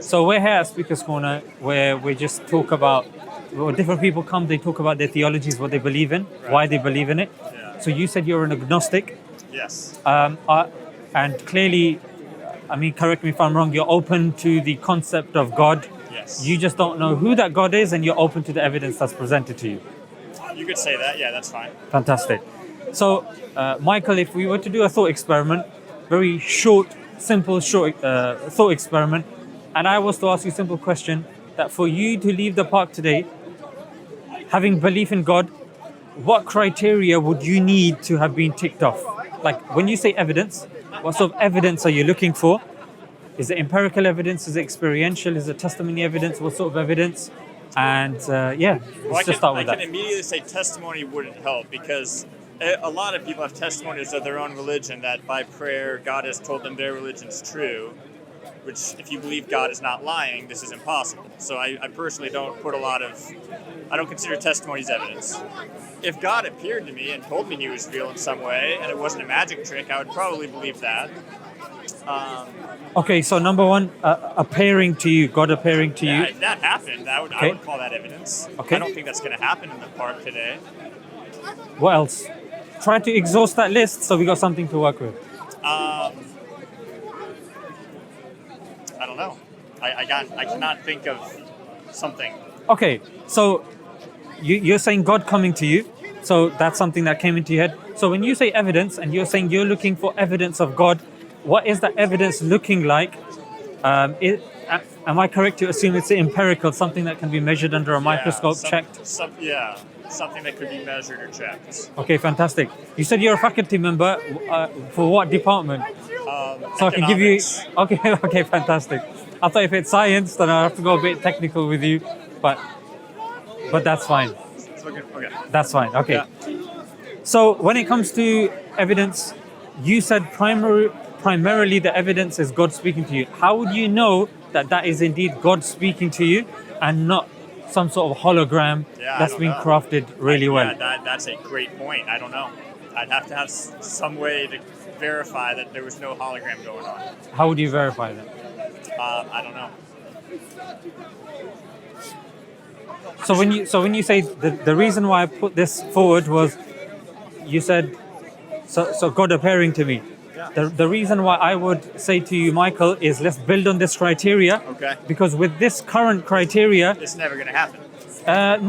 So we're here at Speaker's Corner where we just talk about, well, different people come, they talk about their theologies, what they believe in, why they believe in it. Yeah. So you said you're an agnostic. Yes. And clearly, I mean, correct me if I'm wrong, you're open to the concept of God. Yes. You just don't know who that God is and you're open to the evidence that's presented to you. You could say that. Yeah, that's fine. Fantastic. So, Michael, if we were to do a thought experiment, very short, simple, thought experiment, and I was to ask you a simple question, that for you to leave the park today, having belief in God, what criteria would you need to have been ticked off? Like, when you say evidence, what sort of evidence are you looking for? Is it empirical evidence? Is it experiential? Is it testimony evidence? What sort of evidence? And let's just start with that. I can immediately say testimony wouldn't help because a lot of people have testimonies of their own religion that by prayer God has told them their religion's true, which if you believe God is not lying, this is impossible. So I personally don't consider testimonies evidence. If God appeared to me and told me he was real in some way and it wasn't a magic trick, I would probably believe that. Okay, so number one, appearing to you, God appearing to you. That happened. I would call that evidence. Okay. I don't think that's going to happen in the park today. What else? Try to exhaust that list so we got something to work with. I don't know. I cannot think of something. Okay, so you're saying God coming to you, so that's something that came into your head. So when you say evidence and you're saying you're looking for evidence of God, what is that evidence looking like? Am I correct to assume it's empirical, something that can be measured under a microscope, checked? Something that could be measured or checked. Okay, fantastic. You said you're a faculty member. For what department? So I can give you. Okay, fantastic. I thought if it's science, then I have to go a bit technical with you, but that's fine. Okay. That's fine. Okay. Yeah. So when it comes to evidence, you said primarily the evidence is God speaking to you. How would you know that is indeed God speaking to you and not some sort of hologram that's been crafted really well? That's a great point. I don't know. I'd have to have some way to verify that there was no hologram going on. How would you verify that? I don't know. So when you say the reason why I put this forward was, you said, so God appearing to me. The reason why I would say to you, Michael, is let's build on this criteria. Okay. Because with this current criteria, it's never going to happen.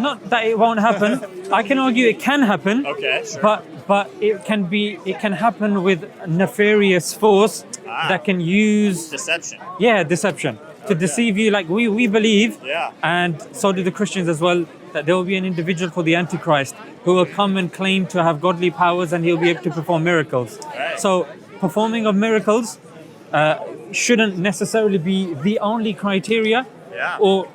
Not that it won't happen. I can argue it can happen. Okay, sure. But it can happen with nefarious force that can use deception. Yeah, deception to deceive you. Like we believe, and so do the Christians as well, that there will be an individual called the Antichrist who will come and claim to have godly powers, and he'll be able to perform miracles. Right. So performing of miracles shouldn't necessarily be the only criteria, or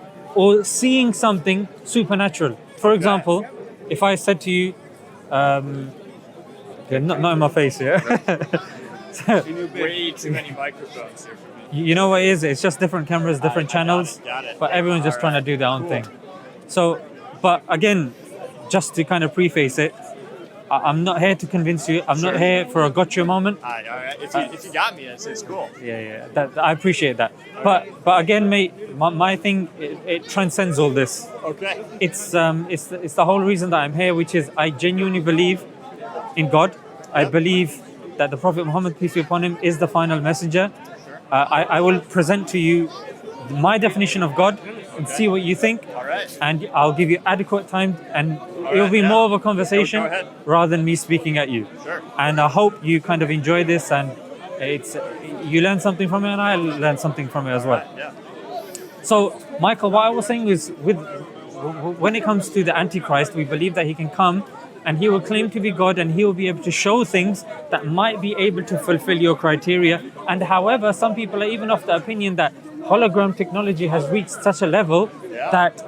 seeing something supernatural. For example, if I said to you, not in my face, Way too many microphones here for me. You know what it is? It's just different cameras, different channels, got it. but everyone's just trying to do their own thing. So, but again, just to kind of preface it, I'm not here to convince you. I'm not here for a gotcha moment. All right. If you got me, it's cool. Yeah. I appreciate that. But again, mate, my thing, it transcends all this. Okay. It's the whole reason that I'm here, which is I genuinely believe in God. I believe that the Prophet Muhammad, peace be upon him, is the final messenger. Sure. I will present to you my definition of God and see what you think. All right. And I'll give you adequate time, and it'll be more of a conversation rather than me speaking at you. Sure. And I hope you kind of enjoy this, and you learn something from it, and I learn something from it as well. Yeah. So, Michael, what I was saying is, when it comes to the Antichrist, we believe that he can come and he will claim to be God, and he will be able to show things that might be able to fulfill your criteria. And however, some people are even of the opinion that hologram technology has reached such a level that,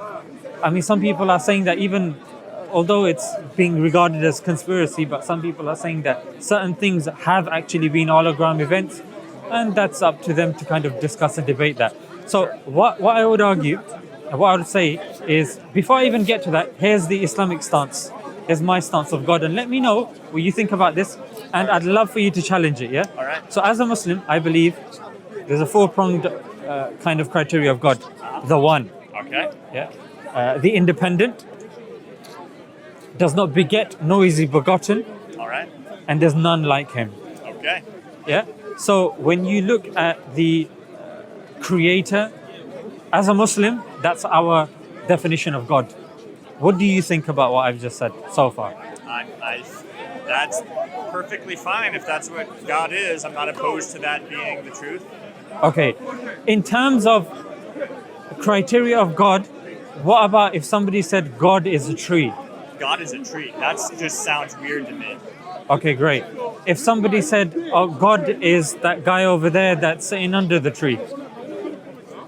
I mean, some people are saying that even, although it's being regarded as conspiracy, but some people are saying that certain things have actually been hologram events, and that's up to them to kind of discuss and debate that. So what I would argue, what I would say is, before I even get to that, here's the Islamic stance. Here's my stance of God, and let me know what you think about this, and I'd love for you to challenge it, yeah? All right. So as a Muslim, I believe there's a four-pronged kind of criteria of God. The one, Okay. yeah. The independent, does not beget, nor is he begotten, All right. and there's none like him. Okay. Yeah. So when you look at the Creator, as a Muslim, that's our definition of God. What do you think about what I've just said so far? That's perfectly fine if that's what God is. I'm not opposed to that being the truth. Okay. In terms of criteria of God, what about if somebody said God is a tree? God is a tree. That just sounds weird to me. Okay, great. If somebody said, oh, God is that guy over there that's sitting under the tree.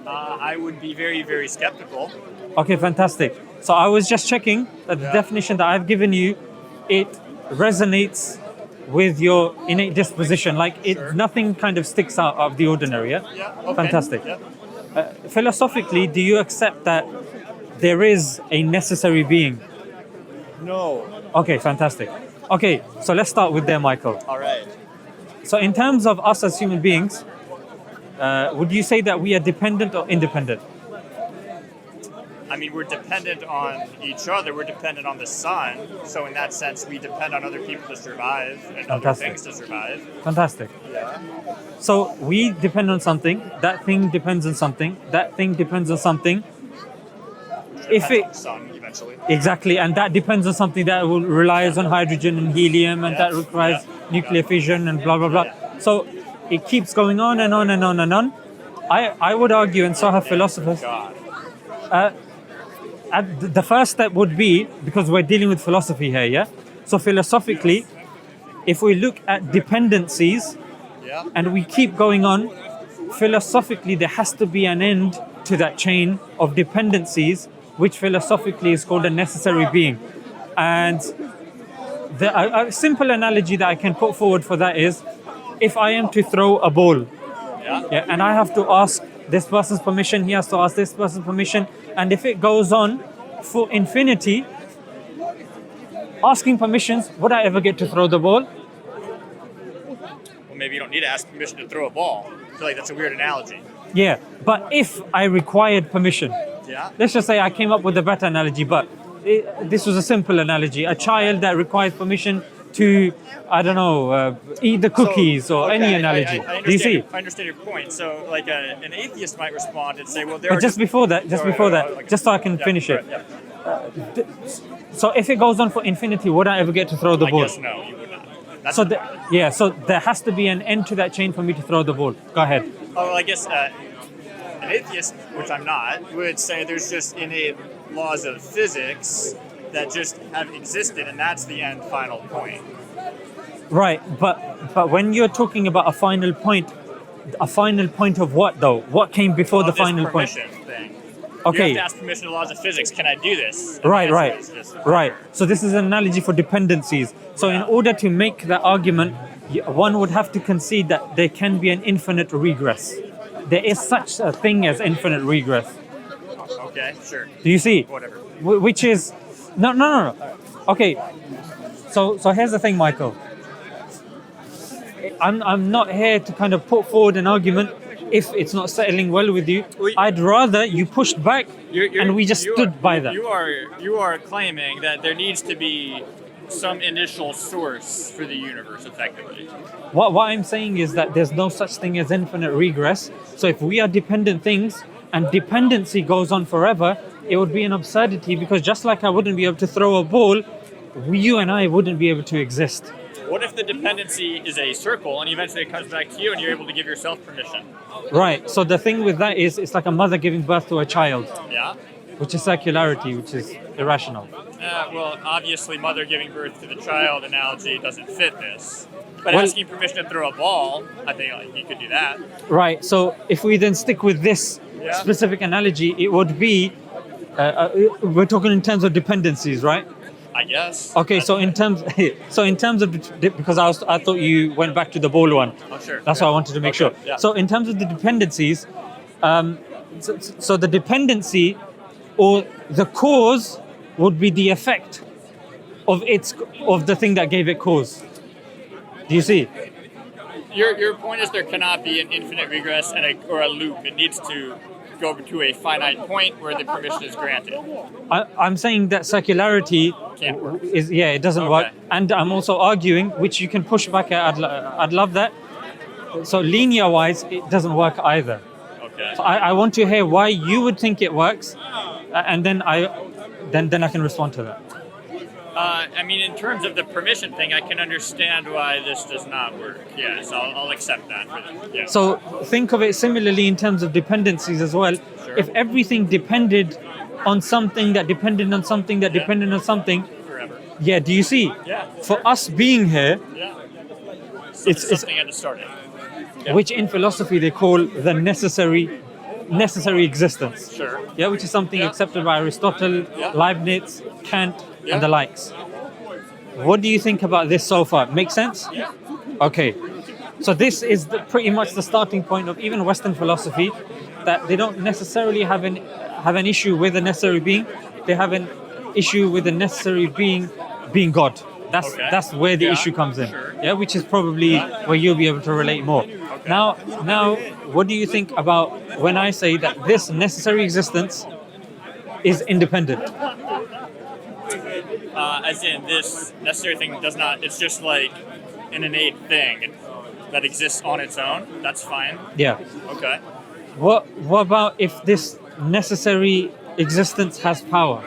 I would be very, very skeptical. Okay, fantastic. So I was just checking that the definition that I've given you, it resonates with your innate disposition. Like nothing kind of sticks out of the ordinary. Yeah. Yeah. Okay. Fantastic. Yeah. Philosophically, do you accept that there is a necessary being? No. Okay, fantastic. Okay, so let's start with there, Michael. All right. So in terms of us as human beings, would you say that we are dependent or independent? I mean, we're dependent on each other. We're dependent on the sun. So in that sense, we depend on other people to survive and other things to survive. Fantastic. Yeah. So we depend on something. That thing depends on something. That thing depends on something. If it on the sun eventually. exactly, and that depends on something that will relies on hydrogen and helium, and that requires nuclear fission and blah blah blah. So it keeps going on and on and on and on. I would argue, and so have philosophers. God. The first step would be, because we're dealing with philosophy here, yeah? So philosophically, if we look at dependencies and we keep going on, philosophically there has to be an end to that chain of dependencies, which philosophically is called a necessary being. And a simple analogy that I can put forward for that is, if I am to throw a ball, and I have to ask this person's permission, he has to ask this person's permission, and if it goes on for infinity, asking permissions, would I ever get to throw the ball? Well, maybe you don't need to ask permission to throw a ball. I feel like that's a weird analogy. Yeah, but if I required permission, let's just say I came up with a better analogy, but this was a simple analogy. A child that requires permission to, I don't know, eat the cookies or any analogy. Do you see? I understand your point. So, like an atheist might respond and say, well, there but are just before that, just so I can finish it. So if it goes on for infinity, would I ever get to throw the ball? I guess no, you would not. So there has to be an end to that chain for me to throw the ball. Go ahead. Oh, well, I guess an atheist, which I'm not, would say there's just innate laws of physics that just have existed, and that's the end final point. Right, but when you're talking about a final point of what though? What came before the final point? Thing. Okay. You have to ask permission to laws of physics. Can I do this? And Right. So this is an analogy for dependencies. So in order to make that argument, one would have to concede that there can be an infinite regress. There is such a thing as infinite regress. Okay, sure. Do you see? Whatever. Which is no. Okay. So here's the thing, Michael. I'm not here to kind of put forward an argument if it's not settling well with you. I'd rather you pushed back and we just stood by that. You are claiming that there needs to be some initial source for the universe, effectively. What I'm saying is that there's no such thing as infinite regress. So if we are dependent things and dependency goes on forever, it would be an absurdity, because just like I wouldn't be able to throw a ball, you and I wouldn't be able to exist. What if the dependency is a circle and eventually it comes back to you and you're able to give yourself permission? Right. So the thing with that is, it's like a mother giving birth to a child. Yeah. Which is circularity, which is irrational. Well, obviously, mother giving birth to the child analogy doesn't fit this. But asking permission to throw a ball, I think you could do that. Right. So if we then stick with this specific analogy, it would be, we're talking in terms of dependencies, right? I guess. Okay. So in terms of, because I thought you went back to the ball one. Oh, sure. That's why I wanted to make sure. Yeah. So in terms of the dependencies, so the dependency or the cause would be the effect of the thing that gave it cause. Do you see? your point is there cannot be an infinite regress or a loop. It needs to go to a finite point where the permission is granted. I'm saying that circularity Can't work. it doesn't work. And I'm also arguing, which you can push back at, I'd love that. So linear-wise, it doesn't work either. Okay. So I want to hear why you would think it works, and then I can respond to that. I mean, in terms of the permission thing, I can understand why this does not work. Yes, I'll accept that. Yeah. So think of it similarly in terms of dependencies as well. Sure. If everything depended on something that depended on something that depended on something, Forever. yeah, do you see? Yeah. For us being here, Yeah. it's Something had to start it. Yeah. which in philosophy they call the necessary existence. Sure. Yeah, which is something Yeah. accepted by Aristotle, Yeah. Leibniz, Kant, Yeah. and the likes. What do you think about this so far? Make sense? Yeah. Okay. So this is pretty much the starting point of even Western philosophy, that they don't necessarily have an issue with the necessary being. They have an issue with the necessary being God. Okay. That's where the Yeah, issue comes in. sure. Yeah, which is probably where you'll be able to relate more. Now, what do you think about when I say that this necessary existence is independent? As in, this necessary thing does not. It's just like an innate thing that exists on its own. That's fine. Yeah. Okay. What about if this necessary existence has power?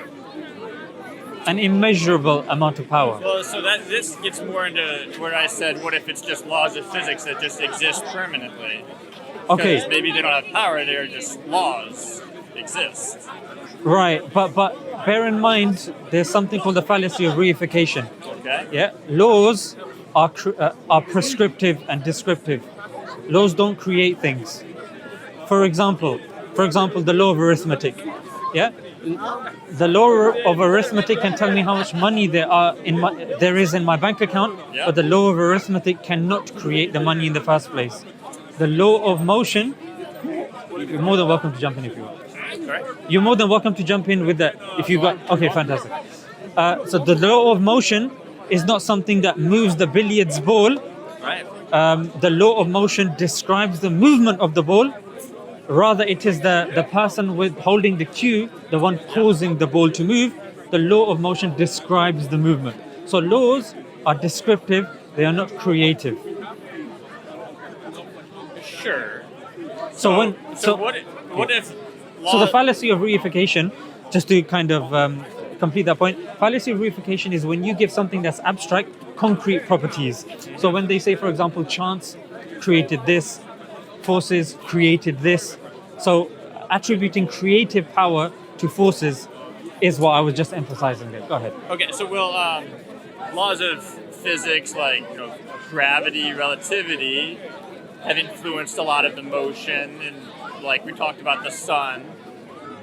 An immeasurable amount of power. Well, so this gets more into where I said, what if it's just laws of physics that just exist permanently? Okay. Because maybe they don't have power; they're just laws exist. Right, but bear in mind there's something called the fallacy of reification. Okay. Yeah, laws are prescriptive and descriptive. Laws don't create things. For example, the law of arithmetic. Yeah, the law of arithmetic can tell me how much money there is in my bank account, Yeah. but the law of arithmetic cannot create the money in the first place. The law of motion. You're more than welcome to jump in if you want. Sorry? You're more than welcome to jump in with that if you got. Okay, fantastic. So the law of motion is not something that moves the billiards ball. Right. The law of motion describes the movement of the ball. Rather, it is the person with holding the cue, the one causing the ball to move. The law of motion describes the movement. So laws are descriptive; they are not creative. Sure. So what if? So the fallacy of reification, just to kind of complete that point, fallacy of reification is when you give something that's abstract, concrete properties. So when they say, for example, chance created this, forces created this. So attributing creative power to forces is what I was just emphasizing there. Go ahead. Okay, so will laws of physics like gravity, relativity have influenced a lot of the motion, and like we talked about the sun,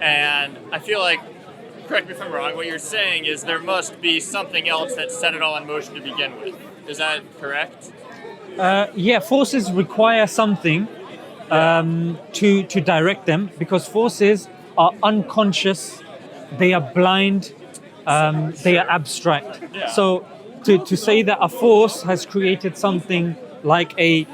and I feel like, correct me if I'm wrong, what you're saying is there must be something else that set it all in motion to begin with. Is that correct? Yeah, forces require something to direct them, because forces are unconscious, they are blind, they are abstract. Yeah. So to say that a force has created something like a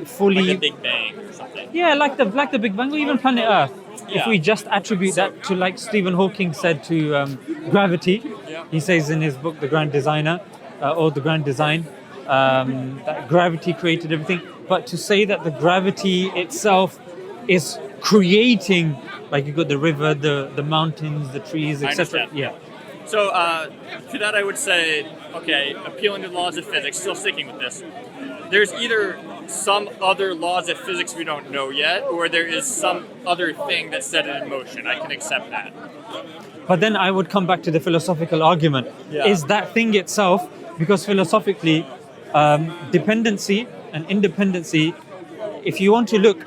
fully Like the Big Bang or something. yeah, like the Big Bang or even planet Earth. If Yeah. we just attribute that to, like Stephen Hawking said, to gravity, Yeah. he says in his book The Grand Designer or The Grand Design, that gravity created everything. But to say that the gravity itself is creating, like you got the river, the mountains, the trees, I etc. understand. Yeah. So to that I would say, okay, appealing to the laws of physics, still sticking with this, there's either some other laws of physics we don't know yet, or there is some other thing that set it in motion. I can accept that. But then I would come back to the philosophical argument. Yeah. Is that thing itself, because philosophically, dependency and independency, if you want to look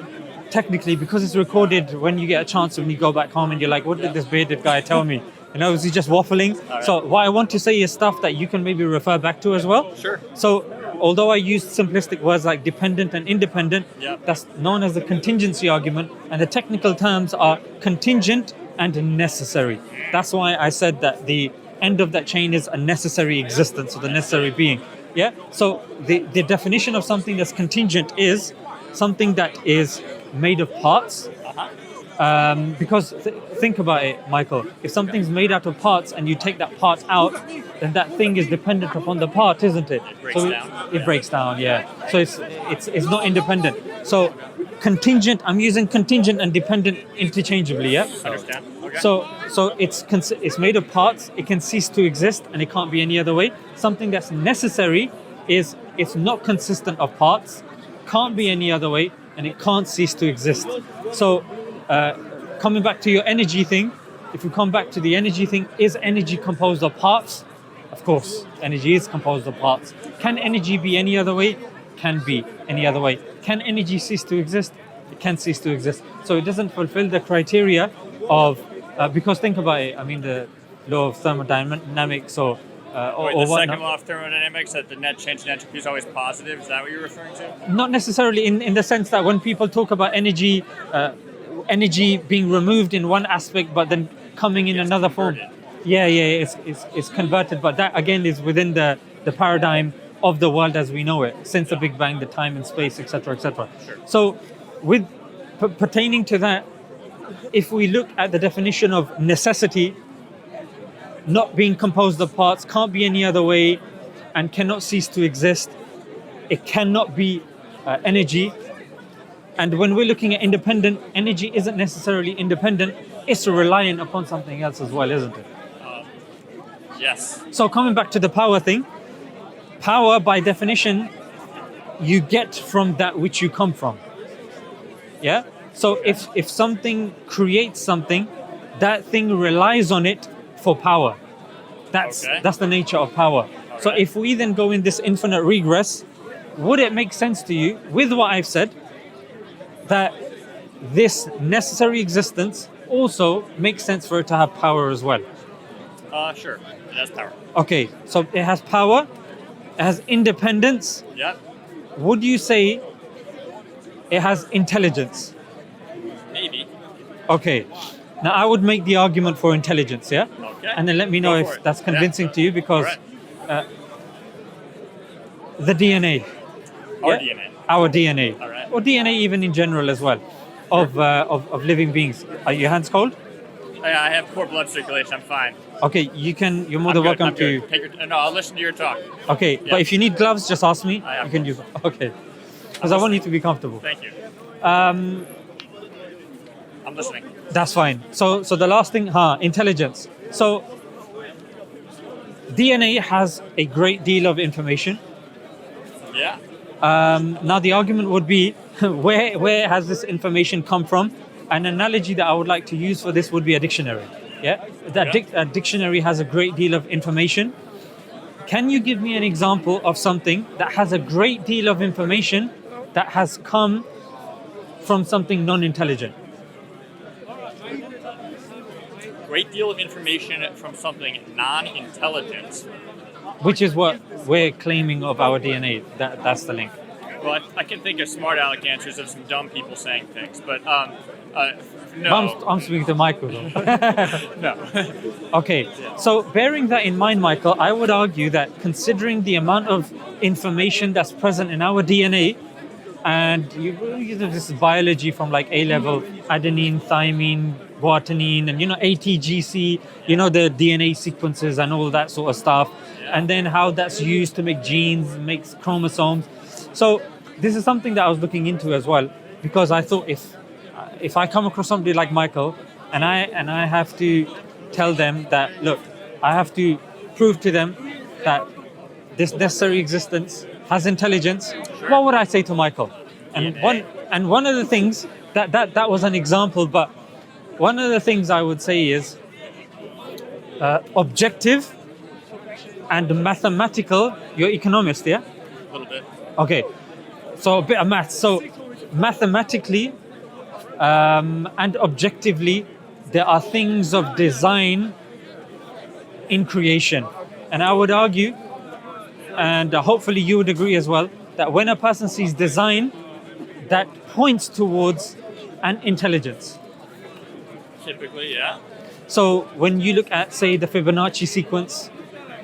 technically, because it's recorded when you get a chance, when you go back home and you're like, what did this bearded guy tell me? Is he just waffling? right. So what I want to say is stuff that you can maybe refer back to as well. Sure. So although I used simplistic words like dependent and independent, Yeah. that's known as the contingency argument, and the technical terms are contingent and necessary. That's why I said that the end of that chain is a necessary existence, or the necessary being. Yeah. So the definition of something that's contingent is something that is made of parts. Because think about it, Michael. If something's made out of parts and you take that part out, then that thing is dependent upon the part, isn't it? It breaks down. It breaks down, yeah. So it's not independent. So contingent. I'm using contingent and dependent interchangeably, yeah. Understand? Okay. So it's made of parts. It can cease to exist, and it can't be any other way. Something that's necessary is it's not consistent of parts, can't be any other way, and it can't cease to exist. So coming back to your energy thing, if we come back to the energy thing, is energy composed of parts? Of course, energy is composed of parts. Can energy be any other way? Can be any other way. Can energy cease to exist? It can cease to exist. So it doesn't fulfill the criteria of, because think about it, I mean the law of thermodynamics or the whatnot. second law of thermodynamics, that the net change in entropy is always positive. Is that what you're referring to? Not necessarily in the sense that when people talk about energy, energy being removed in one aspect but then coming in another form. It's converted, but that again is within the paradigm of the world as we know it since the Big Bang, the time and space, etc., etc. Sure. So, with pertaining to that, if we look at the definition of necessity, not being composed of parts, can't be any other way, and cannot cease to exist, it cannot be energy. And when we're looking at independent, energy isn't necessarily independent, it's reliant upon something else as well, isn't it? Yes. So coming back to the power thing, power by definition, you get from that which you come from. Yeah? So if something creates something, that thing relies on it for power. That's the nature of power. So if we then go in this infinite regress, would it make sense to you, with what I've said, that this necessary existence also makes sense for it to have power as well? Sure. It has power. Okay, so it has power, it has independence. Yep. Would you say it has intelligence? Maybe. Okay. Now I would make the argument for intelligence, yeah? Okay. And then let me know Go if for it. that's convincing to you, because All the DNA. Our yeah? DNA. Our DNA. All right. Or DNA even in general as well, of living beings. Are your hands cold? I have poor blood circulation. I'm fine. Okay, you're more than welcome to. No, I'll listen to your talk. Okay, Yeah. but if you need gloves, just ask me. I have You can use. Okay, because I want you to be comfortable. Thank you. Um, I'm listening. That's fine. So the last thing, intelligence. So DNA has a great deal of information. Yeah. Now the argument would be, where has this information come from? An analogy that I would like to use for this would be a dictionary. Yeah, a dictionary has a great deal of information. Can you give me an example of something that has a great deal of information that has come from something non-intelligent? Great deal of information from something non-intelligent. Which is what we're claiming of our DNA. That's the link. Well, I can think of smart aleck answers of some dumb people saying things, but no. I'm speaking to Michael though. No. Okay, so bearing that in mind, Michael, I would argue that considering the amount of information that's present in our DNA, and this is biology from like A-level, adenine, thymine, guanine, and ATGC, the DNA sequences and all that sort of stuff, and then how that's used to make genes, makes chromosomes. So this is something that I was looking into as well, because I thought if I come across somebody like Michael and I have to tell them that, look, I have to prove to them that this necessary existence has intelligence, what would I say to Michael? And one of the things that was an example, but one of the things I would say is objective and mathematical. You're economist, yeah? A little bit. Okay, so a bit of maths. So mathematically and objectively, there are things of design in creation. And I would argue, and hopefully you would agree as well, that when a person sees design, that points towards an intelligence. Typically, yeah. So when you look at, say, the Fibonacci sequence,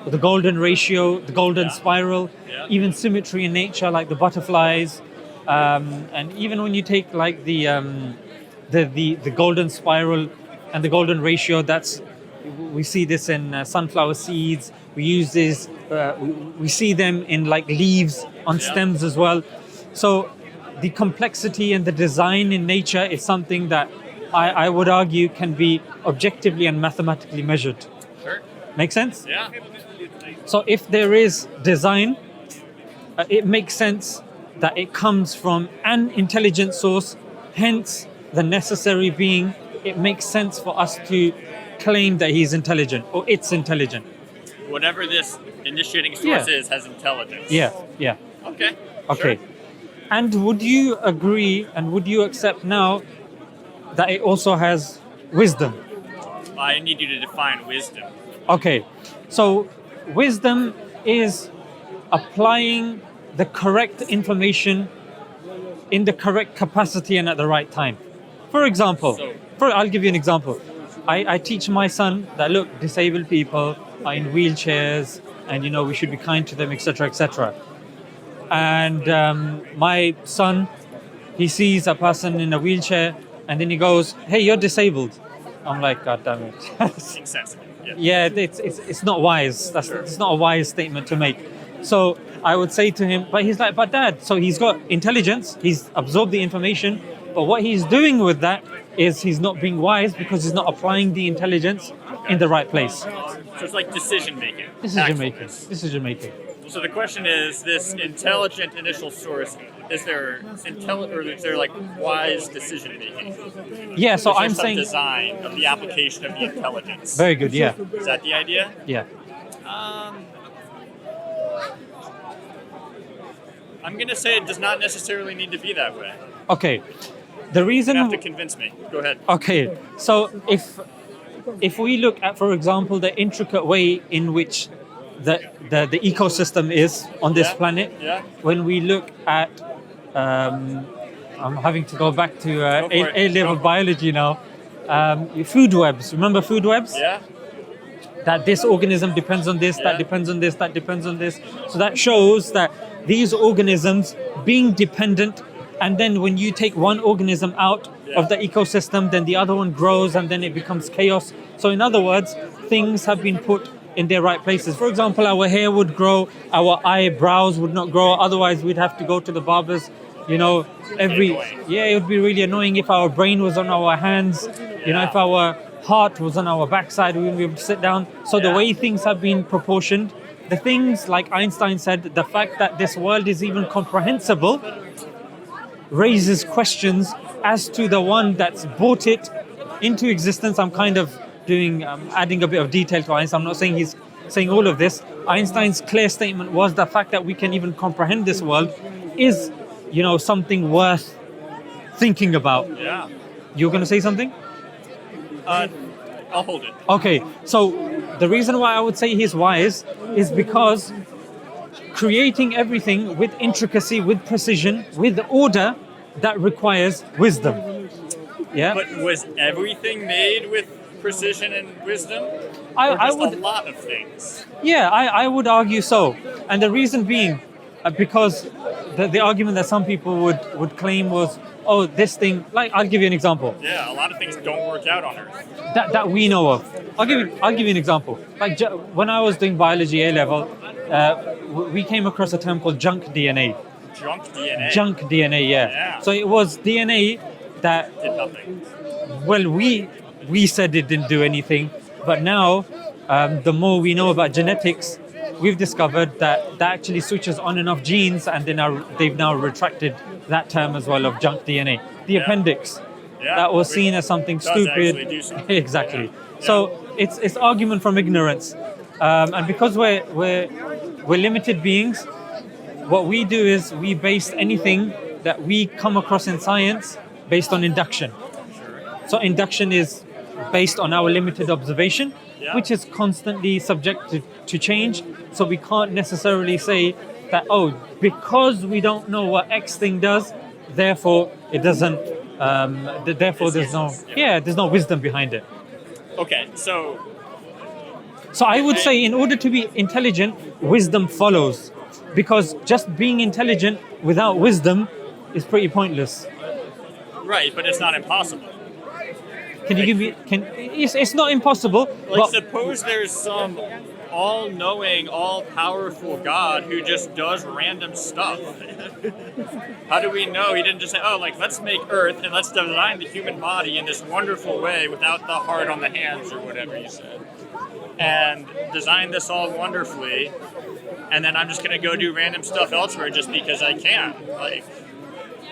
the golden ratio, the golden Yeah. spiral, Yeah. even symmetry in nature, like the butterflies, and even when you take like the golden spiral and the golden ratio, we see this in sunflower seeds. We use this. We see them in like leaves on Yeah. stems as well. So the complexity and the design in nature is something that I would argue can be objectively and mathematically measured. Sure. Make sense? Yeah. So if there is design, it makes sense that it comes from an intelligent source, hence the necessary being. It makes sense for us to claim that he's intelligent or it's intelligent. Whatever this initiating source Yeah. is has intelligence. Yeah, yeah. Okay. Okay. Sure. And would you agree and would you accept now that it also has wisdom? I need you to define wisdom. Okay. So wisdom is applying the correct information in the correct capacity and at the right time. For example, I'll give you an example. I teach my son that look, disabled people are in wheelchairs, and we should be kind to them, etc., etc. And my son, he sees a person in a wheelchair, and then he goes, "Hey, you're disabled." I'm like, God damn it. Insensitive. Yeah. Yeah, it's not wise. It's not a wise statement to make. So I would say to him, but he's like, but Dad, so he's got intelligence, he's absorbed the information, but what he's doing with that is he's not being wise because he's not applying the intelligence in the right place. So it's like decision making. Decision making. So the question is, this intelligent initial source, is there like wise decision making? Yeah, so Is there I'm some saying design of the application of the intelligence? very good, yeah. Is that the idea? Yeah. I'm going to say it does not necessarily need to be that way. Okay. The You reason have to convince me. Go ahead. Okay, so if we look at, for example, the intricate way in which the ecosystem is on this Yeah, planet, yeah. when we look at, I'm having to go back to Go for it. A-level Go. biology now. Food webs. Remember food webs? Yeah? That this organism depends on this, Yeah. that depends on this, that depends on this. So that shows that these organisms being dependent, and then when you take one organism out Yeah. of the ecosystem, then the other one grows and then it becomes chaos. So in other words, things have been put in their right places. For example, our hair would grow, our eyebrows would not grow, otherwise we'd have to go to the barbers, Annoying. it would be really annoying if our brain was on our hands, Yeah. if our heart was on our backside, we wouldn't be able to sit down. So the Yeah. way things have been proportioned, the things like Einstein said, the fact that this world is even comprehensible raises questions as to the one that's brought it into existence. I'm kind of adding a bit of detail to Einstein. I'm not saying he's saying all of this. Einstein's clear statement was the fact that we can even comprehend this world is, something worth thinking about. Yeah. You're going to say something? I'll hold it. Okay, so the reason why I would say he's wise is because creating everything with intricacy, with precision, with order, that requires wisdom. Yeah? But was everything made with precision and wisdom? I Or just would- a lot of things? Yeah, I would argue so. And the reason being, because the argument that some people would claim was, oh, this thing, like, I'll give you an example Yeah, a lot of things don't work out on Earth. that we know of. I'll give you an example. Like when I was doing biology A-level, we came across a term called junk DNA. Junk DNA. Junk DNA, yeah. Yeah. So it was DNA that, Did nothing. well, we said it didn't do anything, but now the more we know about genetics, we've discovered that actually switches on and off genes, and they've now retracted that term as well of junk DNA. The Yeah. appendix, Yeah. that was seen as something Does stupid. actually do something. Exactly. Yeah. So it's argument from ignorance, and because we're limited beings, what we do is we base anything that we come across in science based on induction. So induction is based on our limited observation, Yeah. which is constantly subject to change. So we can't necessarily say that, because we don't know what X thing does, therefore it doesn't, therefore It's there's no, useless. Yeah. there's no wisdom behind it. Okay, so So I would say, in order to be intelligent, wisdom follows, because just being intelligent without wisdom is pretty pointless. Right, but it's not impossible. Can you give me? It's not impossible. Like, But suppose there's some all-knowing, all-powerful God who just does random stuff. How do we know he didn't just say, oh, like, let's make Earth and let's design the human body in this wonderful way without the heart on the hands or whatever you said, and design this all wonderfully, and then I'm just going to go do random stuff elsewhere just because I can. Like,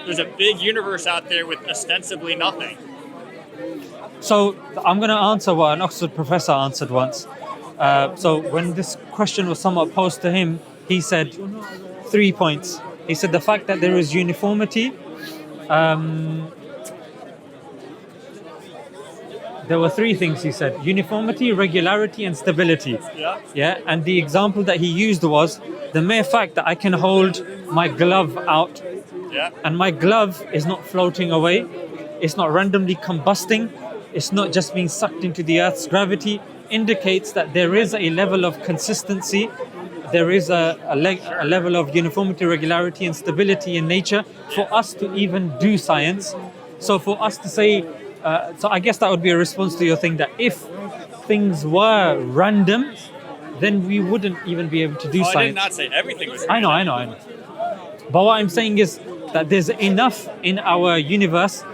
there's a big universe out there with ostensibly nothing. So I'm going to answer what an Oxford professor answered once. So when this question was somewhat posed to him, he said 3 points. He said the fact that there is uniformity. There were 3 things he said: uniformity, regularity, and stability. Yeah. Yeah. And the example that he used was the mere fact that I can hold my glove out, Yeah. and my glove is not floating away. It's not randomly combusting. It's not just being sucked into the Earth's gravity. Indicates that there is a level of consistency. There is a level of uniformity, regularity, and stability in nature for us to even do science. So for us to say, so I guess that would be a response to your thing, that if things were random, then we wouldn't even be able to do science. I did not say everything was I know. But what I'm saying is that there's enough in our universe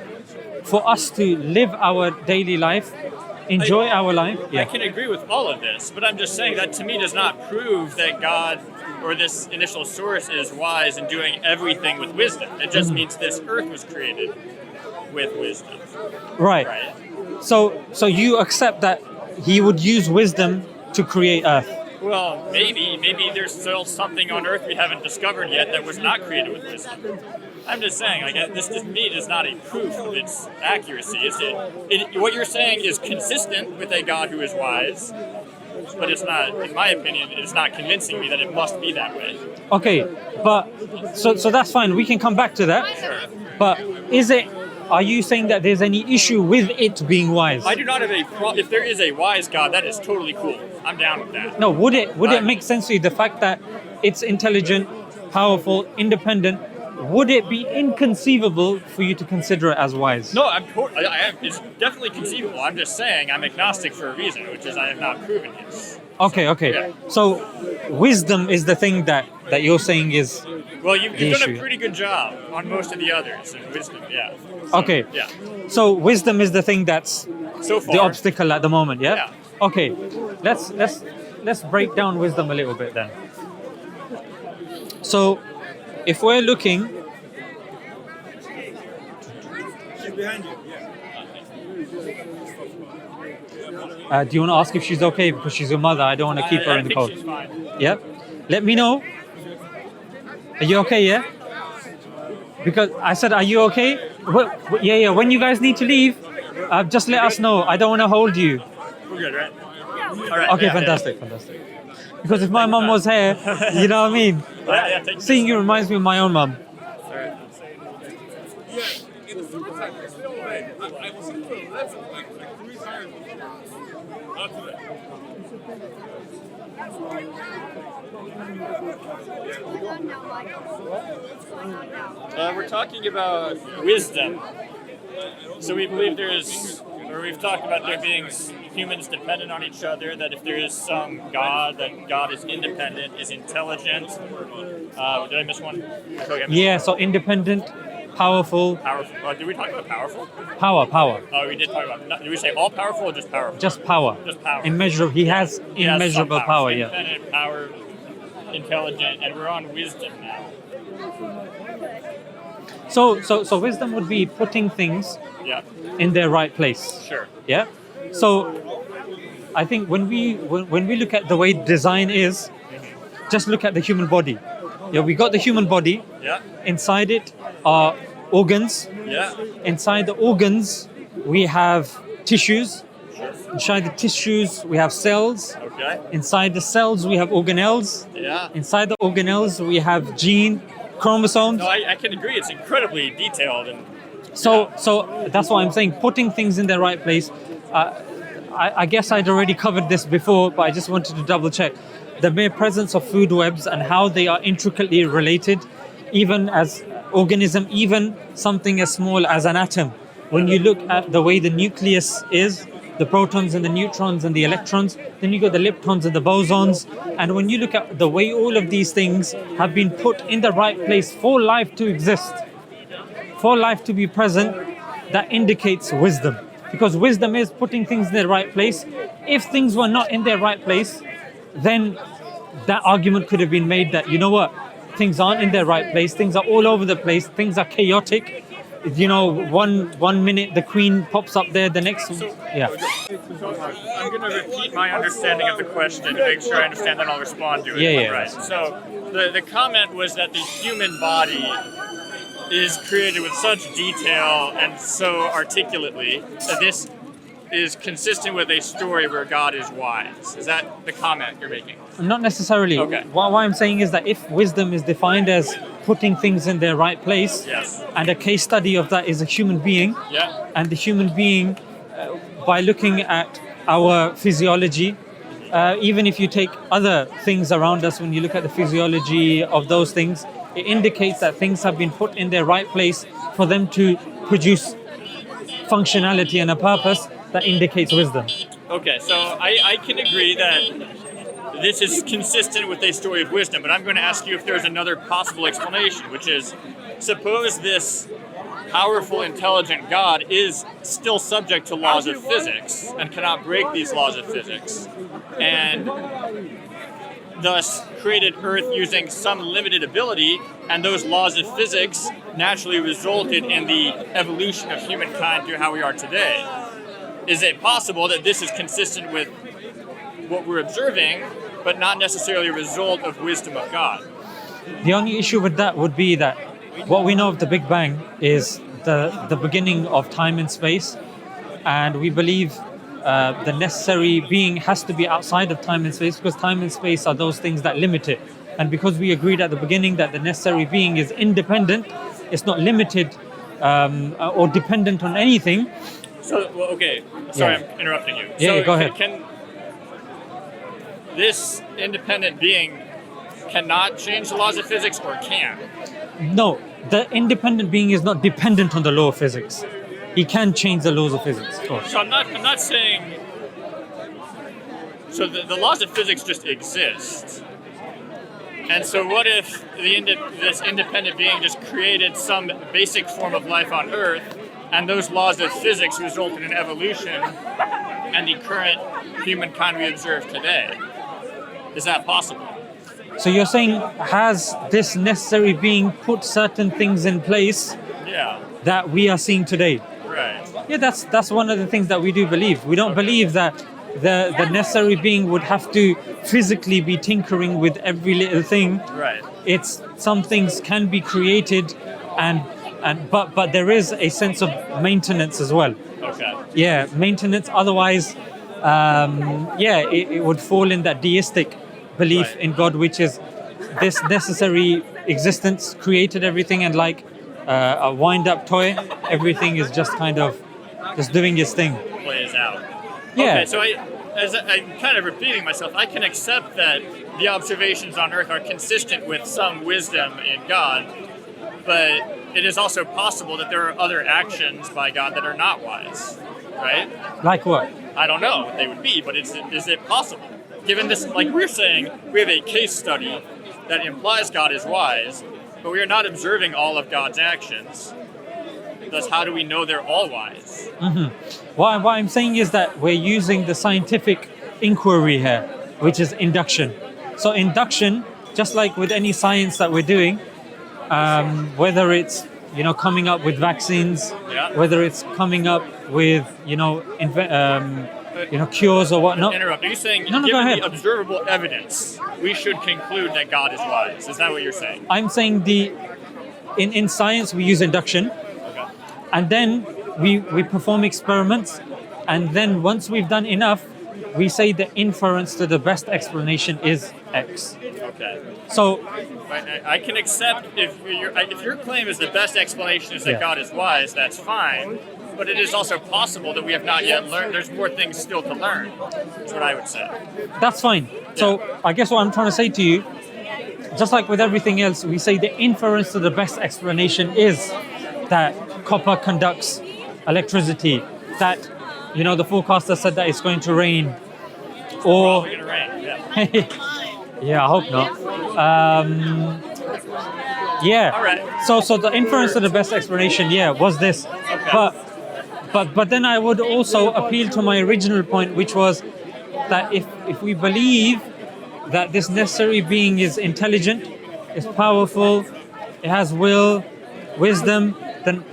for us to live our daily life, enjoy our life. I can agree with all of this, but I'm just saying that to me does not prove that God or this initial source is wise in doing everything with wisdom. It just means this earth was created with wisdom. Right. So you accept that he would use wisdom to create earth. Well, maybe there's still something on earth we haven't discovered yet that was not created with wisdom. I'm just saying, like, this to me is not a proof of its accuracy. What you're saying is consistent with a God who is wise, but it's not, in my opinion, it's not convincing me that it must be that way. Okay, but so that's fine. We can come back to that. Sure. But are you saying that there's any issue with it being wise? I do not have if there is a wise God, that is totally cool. I'm down with that. No, would it make sense to you, the fact that it's intelligent, powerful, independent? Would it be inconceivable for you to consider it as wise? No, it's definitely conceivable. I'm just saying I'm agnostic for a reason, which is I have not proven it. Okay. Yeah. So wisdom is the thing that you're saying is Well, you've done issue. a pretty good job on most of the others in wisdom, yeah. So, okay. Yeah. So wisdom is the thing that's So far. the obstacle at the moment, yeah? Yeah. Okay. Let's break down wisdom a little bit then. So if we're looking Behind you. do you want to ask if she's okay, because she's your mother? I don't want to keep her in the cold. She's fine. Yeah? Let me know. Are you okay, yeah? Because I said, are you okay? Yeah. When you guys need to leave, just let us know. I don't want to hold you. We're good, right? All right. Okay, fantastic. Because if my mum was here, you know what I mean? Yeah, take Seeing you reminds me of my own mum. All right. In the summertime, it's still red. I was in the left like 3 times. Not today. We're talking about wisdom. So we believe we've talked about there being humans dependent on each other, that if there is some God, that God is independent, is intelligent. Did I miss one? Yeah, so independent, powerful. Powerful. Did we talk about powerful? Power. Oh, we did talk about. Did we say all powerful or just powerful? Just power. Just power. Immeasurable. He has immeasurable some power, yeah. Independent, power, intelligent, and we're on wisdom now. So wisdom would be putting things Yeah. in their right place. Sure. Yeah. So I think when we look at the way design is, just look at the human body. Yeah, we got the human body. Yeah. Inside it are organs. Yeah. Inside the organs we have tissues. Inside the tissues we have cells. Okay. Inside the cells we have organelles. Yeah. Inside the organelles we have chromosomes. No, I can agree. It's incredibly detailed and. So that's why I'm saying putting things in their right place. I guess I'd already covered this before, but I just wanted to double check. The mere presence of food webs and how they are intricately related, even as organism, even something as small as an atom. When you look at the way the nucleus is, the protons and the neutrons and the electrons, then you got the leptons and the bosons. And when you look at the way all of these things have been put in the right place for life to exist, for life to be present, that indicates wisdom. Because wisdom is putting things in the right place. If things were not in their right place, then that argument could have been made that, you know what, things aren't in their right place, things are all over the place, things are chaotic. You know, one minute the queen pops up there, the next, yeah. So I'm going to repeat my understanding of the question to make sure I understand, then I'll respond to it. Yeah. Right. So the comment was that the human body is created with such detail and so articulately that this is consistent with a story where God is wise. Is that the comment you're making? Not necessarily. Okay. What I'm saying is that if wisdom is defined as putting things in their right place, Yes. and a case study of that is a human being, Yeah. and the human being, by looking at our physiology, even if you take other things around us, when you look at the physiology of those things, it indicates that things have been put in their right place for them to produce functionality and a purpose that indicates wisdom. Okay, so I can agree that this is consistent with a story of wisdom, but I'm going to ask you if there's another possible explanation, which is, suppose this powerful, intelligent God is still subject to laws of physics and cannot break these laws of physics, and thus created Earth using some limited ability, and those laws of physics naturally resulted in the evolution of humankind to how we are today. Is it possible that this is consistent with what we're observing, but not necessarily a result of wisdom of God? The only issue with that would be that what we know of the Big Bang is the beginning of time and space, and we believe the necessary being has to be outside of time and space, because time and space are those things that limit it. And because we agreed at the beginning that the necessary being is independent, it's not limited or dependent on anything. So, well, okay, sorry, Yeah. I'm interrupting you. Yeah, go ahead. Can this independent being cannot change the laws of physics, or can? No, the independent being is not dependent on the law of physics. He can change the laws of physics, of course. So I'm not saying. So the laws of physics just exist. And so what if this independent being just created some basic form of life on Earth, and those laws of physics resulted in evolution and the current humankind we observe today? Is that possible? So you're saying, has this necessary being put certain things in place Yeah, that we are seeing today? right. Yeah, that's one of the things that we do believe. We don't believe that the necessary being would have to physically be tinkering with every little thing. Right. It's some things can be created, but there is a sense of maintenance as well. Okay. Yeah, maintenance. Otherwise, it would fall in that deistic belief Right. in God, which is this necessary existence created everything, and like a wind-up toy, everything is just kind of just doing its thing. Plays out. Yeah. Okay, so I'm kind of repeating myself. I can accept that the observations on Earth are consistent with some wisdom in God, but it is also possible that there are other actions by God that are not wise, right? Like what? I don't know what they would be, but is it possible? Given this, like we're saying, we have a case study that implies God is wise, but we are not observing all of God's actions. Thus, how do we know they're all wise? What I'm saying is that we're using the scientific inquiry here, which is induction. So induction, just like with any science that we're doing, whether it's coming up with vaccines, Yeah. whether it's coming up with cures or whatnot. Interrupt. Are you saying, No, go given ahead. the observable evidence, we should conclude that God is wise? Is that what you're saying? I'm saying in science we use induction, Okay. and then we perform experiments, and then once we've done enough, we say the inference to the best explanation is X. Okay. So I can accept if your claim is the best explanation is that Yeah. God is wise, that's fine. but it is also possible that we have not yet learned. There's more things still to learn. That's what I would say. That's fine. So I guess what I'm trying to say to you, just like with everything else, we say the inference to the best explanation is that copper conducts electricity, that, you know, the forecaster said that it's going to rain, or Probably gonna rain. Yeah. yeah, I hope not. Yeah. All right. So the inference to the best explanation, yeah, was this. Okay. But then I would also appeal to my original point, which was that if we believe that this necessary being is intelligent, is powerful, it has will, wisdom,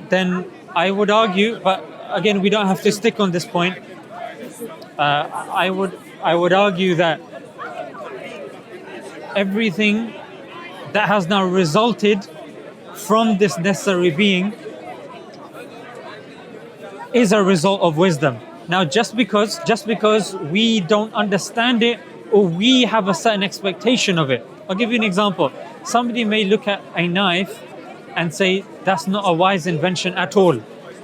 then I would argue, but again, we don't have to stick on this point. I would argue that everything that has now resulted from this necessary being is a result of wisdom. Now, just because we don't understand it, or we have a certain expectation of it. I'll give you an example. Somebody may look at a knife and say, that's not a wise invention at all.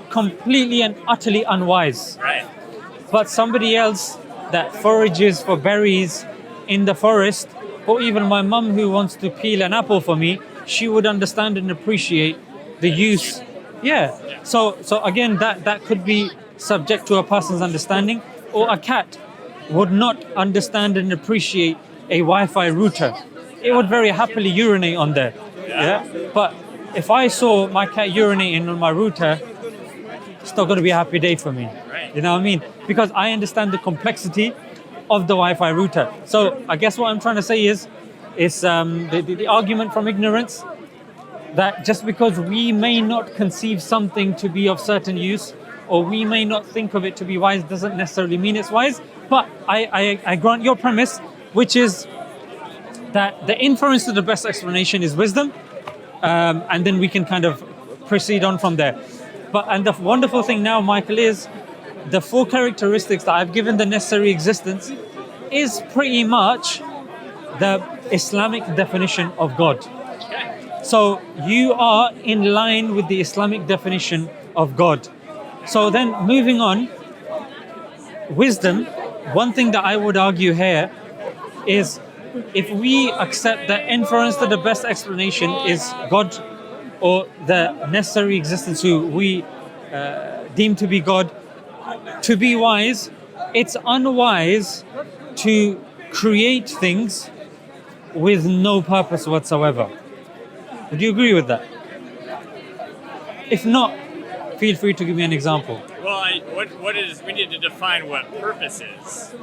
Completely and utterly unwise. Right. But somebody else that forages for berries in the forest, or even my mum who wants to peel an apple for me, she would understand and appreciate the use. Yeah. So again, that could be subject to a person's understanding, or a cat would not understand and appreciate a Wi-Fi router. It would very happily urinate on there. Yeah. But if I saw my cat urinating on my router, it's not going to be a happy day for me. Right. You know what I mean? Because I understand the complexity of the Wi-Fi router. So I guess what I'm trying to say is the argument from ignorance, that just because we may not conceive something to be of certain use, or we may not think of it to be wise, doesn't necessarily mean it's wise. But I grant your premise, which is that the inference to the best explanation is wisdom, and then we can kind of proceed on from there. And the wonderful thing now, Michael, is the 4 characteristics that I've given the necessary existence is pretty much the Islamic definition of God. So you are in line with the Islamic definition of God. So then moving on, wisdom, one thing that I would argue here is, if we accept that inference to the best explanation is God, or the necessary existence who we deem to be God, to be wise, it's unwise to create things with no purpose whatsoever. Would you agree with that? If not, feel free to give me an example. Well, we need to define what purpose is.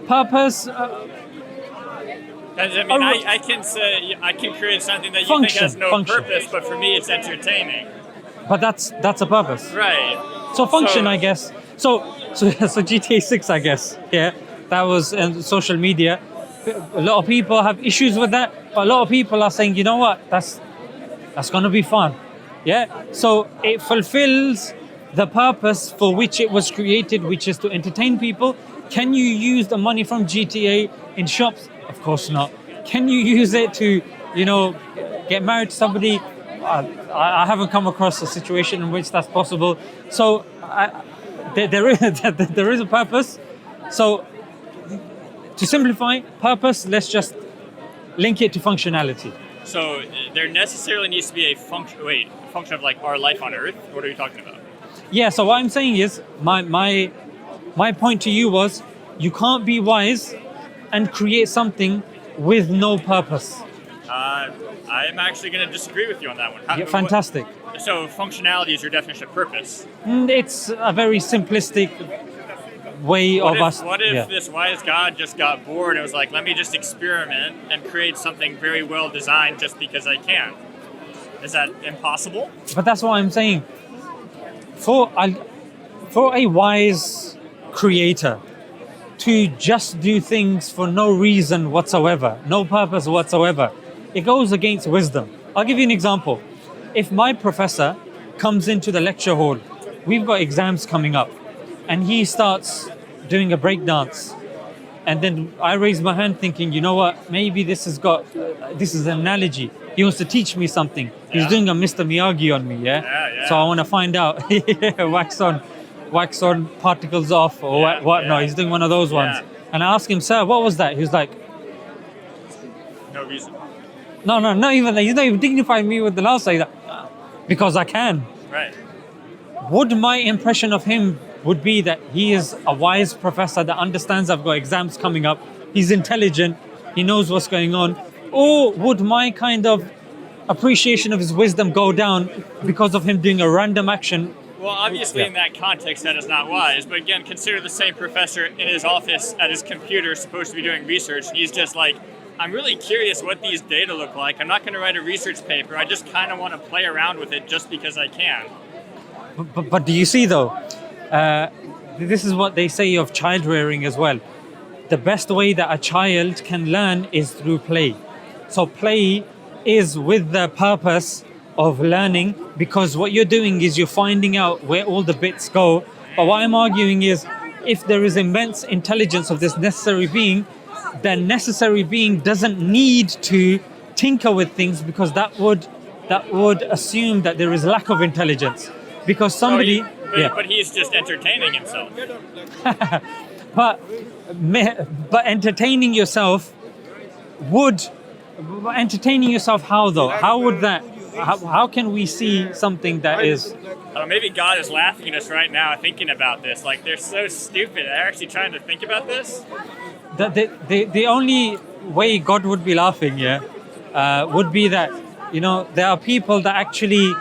Purpose, Because, I mean, I can say, I can create something that you think has no purpose, but for me it's entertaining. but that's a purpose. Right. So function, I guess. So GTA 6, I guess. Yeah, that was social media. A lot of people have issues with that, but a lot of people are saying, you know what, that's going to be fun. Yeah. So it fulfills the purpose for which it was created, which is to entertain people. Can you use the money from GTA in shops? Of course not. Can you use it to, get married to somebody? I haven't come across a situation in which that's possible. So there is a purpose. So to simplify, purpose, let's just link it to functionality. So there necessarily needs to be a function of like our life on Earth? What are you talking about? Yeah, so what I'm saying is, my point to you was, you can't be wise and create something with no purpose. I'm actually going to disagree with you on that one. Yeah, fantastic. So functionality is your definition of purpose. It's a very simplistic way of us. What if this wise God just got bored and was like, let me just experiment and create something very well designed just because I can? Is that impossible? But that's what I'm saying. For a wise creator to just do things for no reason whatsoever, no purpose whatsoever, it goes against wisdom. I'll give you an example. If my professor comes into the lecture hall, we've got exams coming up, and he starts doing a breakdance, and then I raise my hand thinking, you know what, maybe this is an analogy. He wants to teach me something. He's Yeah. doing a Mr. Miyagi on me, yeah? Yeah. So I want to find out. wax on, particles off, or Yeah, what? No, yeah. he's doing one of those ones. Yeah. And I asked him, sir, what was that? He was like, No reason. no, not even that. He's not even dignifying me with the last say that because I can. Right. Would my impression of him would be that he is a wise professor that understands I've got exams coming up, he's intelligent, he knows what's going on, or would my kind of appreciation of his wisdom go down because of him doing a random action? Well, obviously, Yeah. in that context, that is not wise. But again, consider the same professor in his office at his computer, supposed to be doing research. And he's just like, I'm really curious what these data look like. I'm not going to write a research paper. I just kind of want to play around with it just because I can. But do you see though, this is what they say of child rearing as well. The best way that a child can learn is through play. So play is with the purpose of learning, because what you're doing is you're finding out where all the bits go. But what I'm arguing is, if there is immense intelligence of this necessary being, the necessary being doesn't need to tinker with things, because that would assume that there is lack of intelligence. Because somebody, But he's just entertaining himself. but entertaining yourself would, entertaining yourself how though? How would that? How can we see something that is? Maybe God is laughing at us right now thinking about this. Like, they're so stupid. They're actually trying to think about this. The only way God would be laughing, would be that, there are people that actually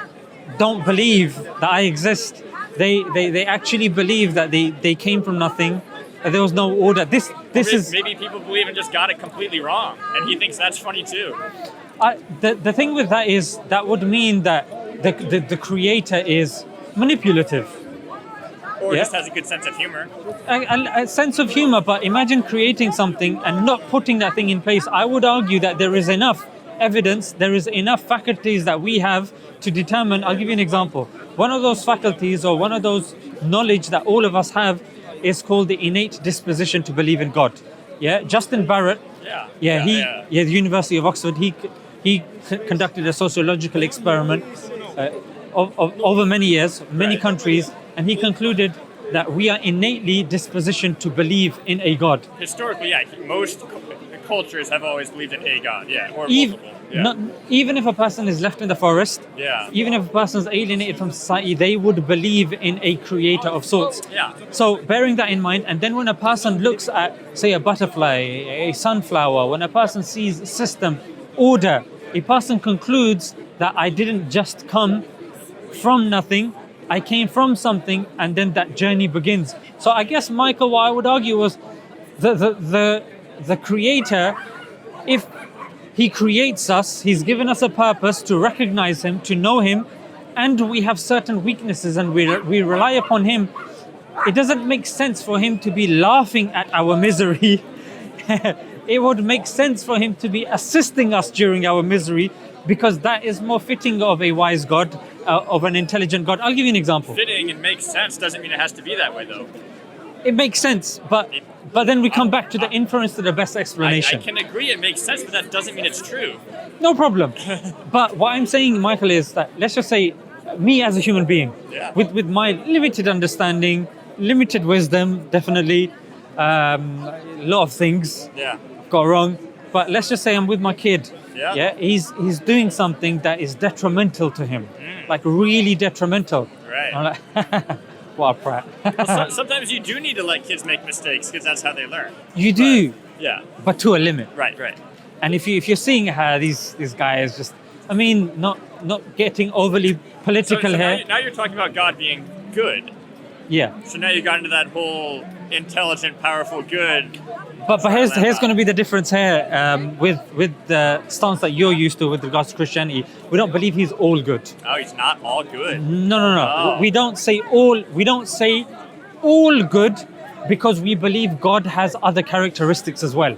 don't believe that I exist. They actually believe that they came from nothing, that there was no order. This is Maybe people believe and just got it completely wrong, and he thinks that's funny too. the thing with that is that would mean that the creator is manipulative. Or Yeah. just has a good sense of humor. A sense of humor, but imagine creating something and not putting that thing in place. I would argue that there is enough evidence, there is enough faculties that we have to determine. I'll give you an example. One of those faculties, or one of those knowledge that all of us have, is called the innate disposition to believe in God. Yeah, Justin Barrett. The University of Oxford. He conducted a sociological experiment over many years, many Right. countries, and he concluded that we are innately dispositioned to believe in a God. Historically, most cultures have always believed in a God, or Even, multiple. Yeah. even if a person is left in the forest, Yeah. even if a person is alienated from society, they would believe in a creator of sorts. Yeah. So bearing that in mind, and then when a person looks at, say, a butterfly, a sunflower, when a person sees system, order, a person concludes that I didn't just come from nothing, I came from something, and then that journey begins. So I guess, Michael, what I would argue was the creator, if he creates us, he's given us a purpose to recognize him, to know him, and we have certain weaknesses and we rely upon him. It doesn't make sense for him to be laughing at our misery. It would make sense for him to be assisting us during our misery, because that is more fitting of a wise God, of an intelligent God. I'll give you an example. Fitting and makes sense doesn't mean it has to be that way, though. It makes sense, but then we come back to the inference to the best I explanation. can agree it makes sense, but that doesn't mean it's true. No problem. But what I'm saying, Michael, is that, let's just say, me as a human being, Yeah. with my limited understanding, limited wisdom, definitely, a lot of things Yeah. got wrong. But let's just say I'm with my kid. Yeah. He's doing something that is detrimental to him, like really detrimental. Right. I'm like, what a prat. Sometimes you do need to let kids make mistakes because that's how they learn. You do, Yeah. but to a limit. Right. And if you're seeing how these guys just, I mean, not getting overly political So here. now you're talking about God being good. Yeah. So now you got into that whole intelligent, powerful good. But here's going to be the difference here with the stance that you're used to with regards to Christianity. We don't believe he's all good. Oh, he's not all good. No. Oh. We don't say all good, because we believe God has other characteristics as well.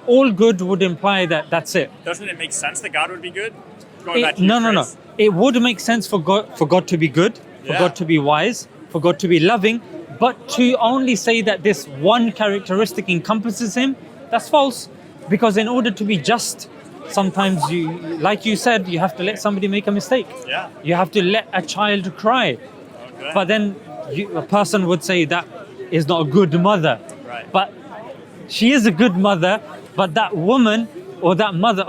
All good would imply that that's it. Doesn't it make sense that God would be good? Going back to No. your phrase. It would make sense for God to be good, for Yeah. God to be wise, for God to be loving, but to only say that this one characteristic encompasses him, that's false. Because in order to be just, sometimes you, like you said, you have to let somebody make a mistake. Yeah. You have to let a child cry. Okay. But then a person would say that is not a good mother. Right. But she is a good mother, but that woman or that mother,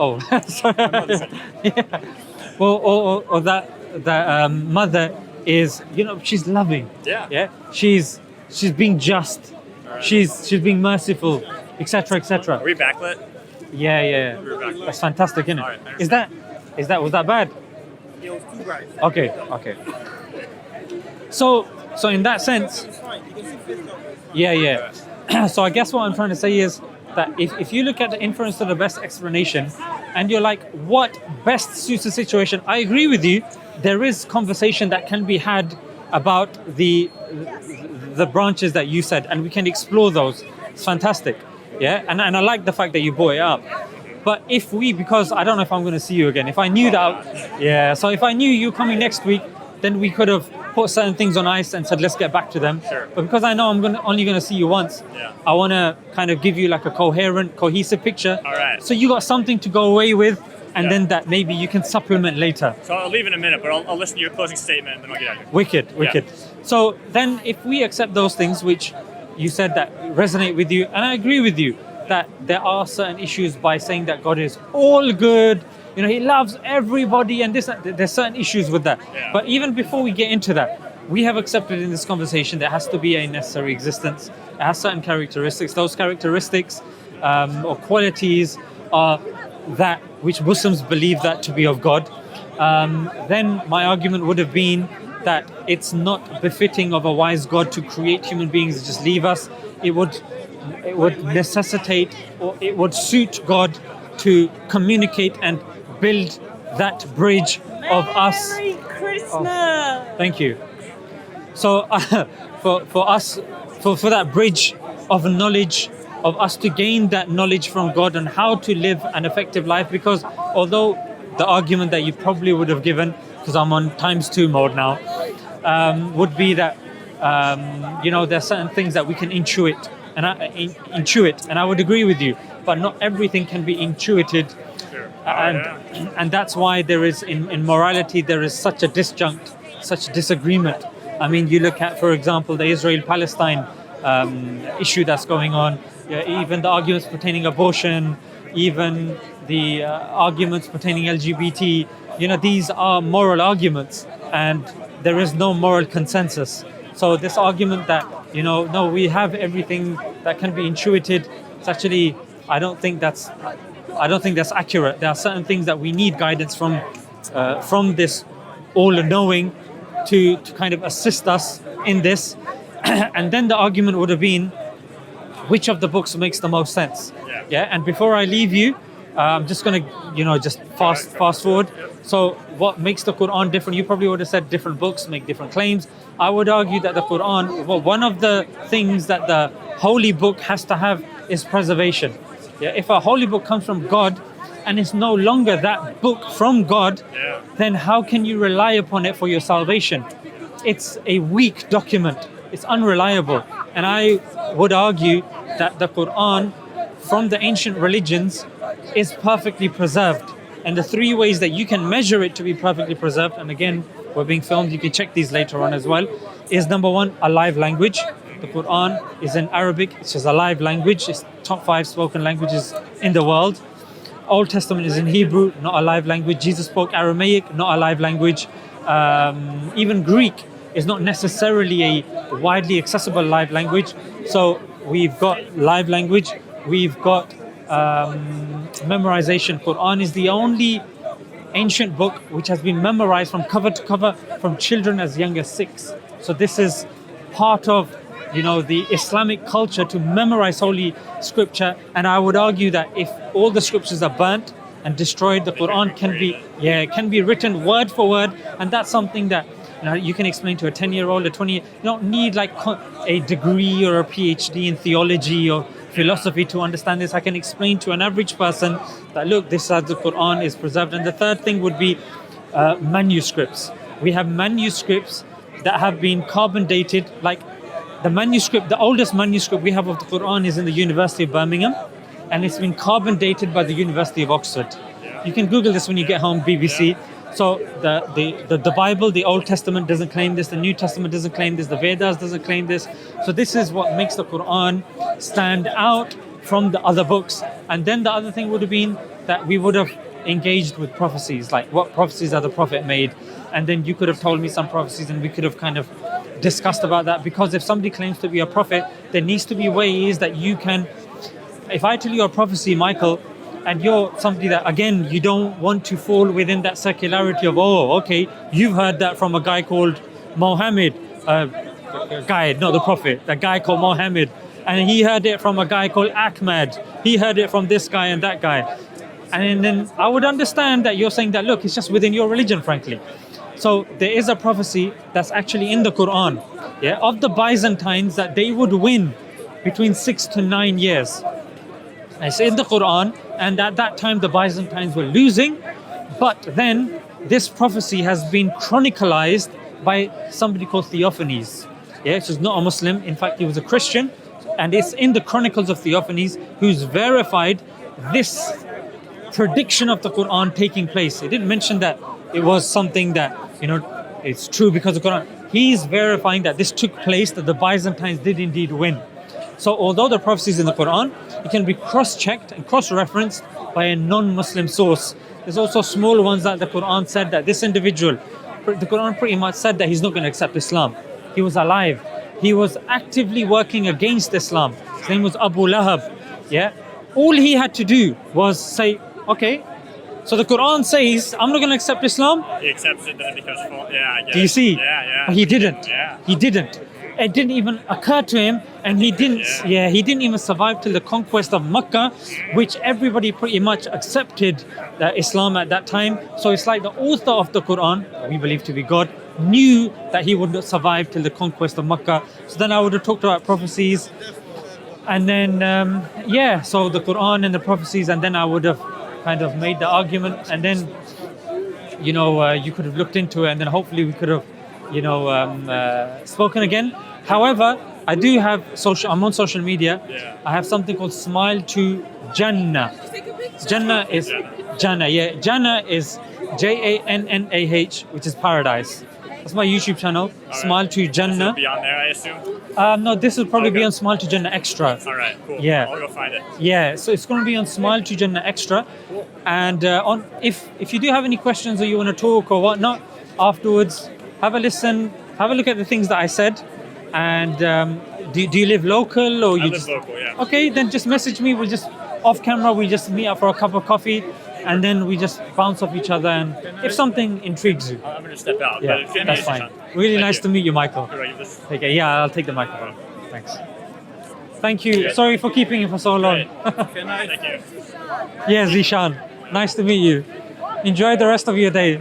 sorry. Yeah. Or that mother is, she's loving. Yeah. Yeah. She's being just. Right. She's being merciful, etc., etc. Are we backlit? Yeah. We're backlit. That's fantastic, isn't it? All right, I understand. Was that bad? It was too bright. Okay. So in that sense, It's fine. You can see fist up. yeah. So I guess what I'm trying to say is that if you look at the inference to the best explanation, and you're like, what best suits the situation? I agree with you. There is conversation that can be had about the branches that you said, and we can explore those. It's fantastic. Yeah, and I like the fact that you brought it up. But because I don't know if I'm going to see you again. If I knew so if I knew you coming next week, then we could have put certain things on ice and said, let's get back to them. Sure. But because I know I'm only going to see you once, I want to kind of give you like a cohesive picture. All right. So you got something to go away with, and then that maybe you can supplement later. So I'll leave in a minute, but I'll listen to your closing statement and then I'll get out of here. Wicked. So then if we accept those things which you said that resonate with you, and I agree with you, that there are certain issues by saying that God is all good, He loves everybody, and there's certain issues with that. Yeah. But even before we get into that, we have accepted in this conversation there has to be a necessary existence. It has certain characteristics. Those characteristics or qualities are that which Muslims believe that to be of God. Then my argument would have been that it's not befitting of a wise God to create human beings and just leave us. It would necessitate, or it would suit God to communicate and build that bridge of us. Merry Christmas! Thank you. So for us, for that bridge of knowledge, of us to gain that knowledge from God and how to live an effective life, because although the argument that you probably would have given, because I'm on ×2 mode now, would be that there's certain things that we can intuit, and I would agree with you, but not everything can be intuited. Sure. And that's why there is in morality there is such a disjunct, such disagreement. I mean, you look at, for example, the Israel-Palestine issue that's going on, even the arguments pertaining abortion, even the arguments pertaining LGBT. These are moral arguments, and there is no moral consensus. So this argument that no, we have everything that can be intuited, it's actually, I don't think that's accurate. There are certain things that we need guidance from this all-knowing to kind of assist us in this. And then the argument would have been, which of the books makes the most sense? Yeah. And before I leave you, I'm just going to, just fast forward. So what makes the Quran different? You probably would have said different books make different claims. I would argue that the Quran, one of the things that the holy book has to have is preservation. Yeah. If a holy book comes from God and it's no longer that book from God, then how can you rely upon it for your salvation? It's a weak document. It's unreliable. And I would argue that the Quran from the ancient religions is perfectly preserved. And the 3 ways that you can measure it to be perfectly preserved, and again, we're being filmed, you can check these later on as well, is number 1, a live language. The Quran is in Arabic, it's just a live language. It's top 5 spoken languages in the world. Old Testament is in Hebrew, not a live language. Jesus spoke Aramaic, not a live language. Even Greek is not necessarily a widely accessible live language. So we've got live language, we've got memorization. Quran is the only ancient book which has been memorized from cover to cover from children as young as 6. So this is part of the Islamic culture to memorize holy scripture. And I would argue that if all the scriptures are burnt and destroyed, the Quran can be written word for word, and that's something that you can explain to a 10-year-old, a 20. You don't need like a degree or a PhD in theology or philosophy to understand this. I can explain to an average person that look, this is how the Quran is preserved. And the third thing would be manuscripts. We have manuscripts that have been carbon dated. Like the oldest manuscript we have of the Quran is in the University of Birmingham, and it's been carbon dated by the University of Oxford. You can Google this when you get home, BBC. So the Bible, the Old Testament doesn't claim this, the New Testament doesn't claim this, the Vedas doesn't claim this. So this is what makes the Quran stand out from the other books. And then the other thing would have been that we would have engaged with prophecies, like what prophecies are the Prophet made, and then you could have told me some prophecies and we could have kind of discussed about that. Because if somebody claims to be a prophet, there needs to be ways that you can, if I tell you a prophecy, Michael, and you're somebody that, again, you don't want to fall within that secularity of, oh, okay, you've heard that from a guy called Mohammed, a guy, not the prophet, a guy called Mohammed, and he heard it from a guy called Ahmad, he heard it from this guy and that guy. And then I would understand that you're saying that, look, it's just within your religion, frankly. So there is a prophecy that's actually in the Quran, yeah, of the Byzantines, that they would win between 6 to 9 years. It's in the Quran, and at that time the Byzantines were losing, but then this prophecy has been chronicalized by somebody called Theophanes. Yeah, which is not a Muslim. In fact, he was a Christian, and it's in the Chronicles of Theophanes, who's verified this prediction of the Quran taking place. He didn't mention that it was something that, it's true because of the Quran. He's verifying that this took place, that the Byzantines did indeed win. So although the prophecies in the Quran, it can be cross-checked and cross-referenced by a non-Muslim source. There's also small ones that the Quran said that this individual, the Quran pretty much said that he's not going to accept Islam. He was alive. He was actively working against Islam. His name was Abu Lahab. Yeah. All he had to do was say, okay, so the Quran says, I'm not going to accept Islam. He accepts it, then it becomes false. Yeah, I get Do you it. see? Yeah. But he didn't. Yeah. He didn't. It didn't even occur to him, and he didn't. Yeah, he didn't even survive till the conquest of Mecca, which everybody pretty much accepted Islam at that time. So it's like the author of the Quran, we believe to be God, knew that he would not survive till the conquest of Mecca. So then I would have talked about prophecies, and then so the Quran and the prophecies, and then I would have kind of made the argument, and then you could have looked into it, and then hopefully we could have spoken again. However, I do have I'm on social media. Yeah. I have something called Smile2jannah. Jannah is Jannah. Yeah, Jannah is Jannah, which is paradise. That's my YouTube channel. Smile2jannah. Be on there, I assume. No, this will probably be on Smile2jannah Extra. All right, cool. Yeah. I'll go find it. Yeah, so it's going to be on Smile2jannah Extra, and if you do have any questions or you want to talk or whatnot afterwards, have a listen, have a look at the things that I said, and do you live local or you I live local, yeah. Okay, then just message me. We'll just off camera. We just meet up for a cup of coffee, and then we just bounce off each other. And if something intrigues you, I'm going to step out. yeah, but that's fine. Really nice to meet you, Michael. Do I give this? Okay, yeah, I'll take the microphone. Thanks. Thank you. Sorry for keeping it for so long. Okay, nice. Thank you. Yeah, Zishan. Nice to meet you. Enjoy the rest of your day.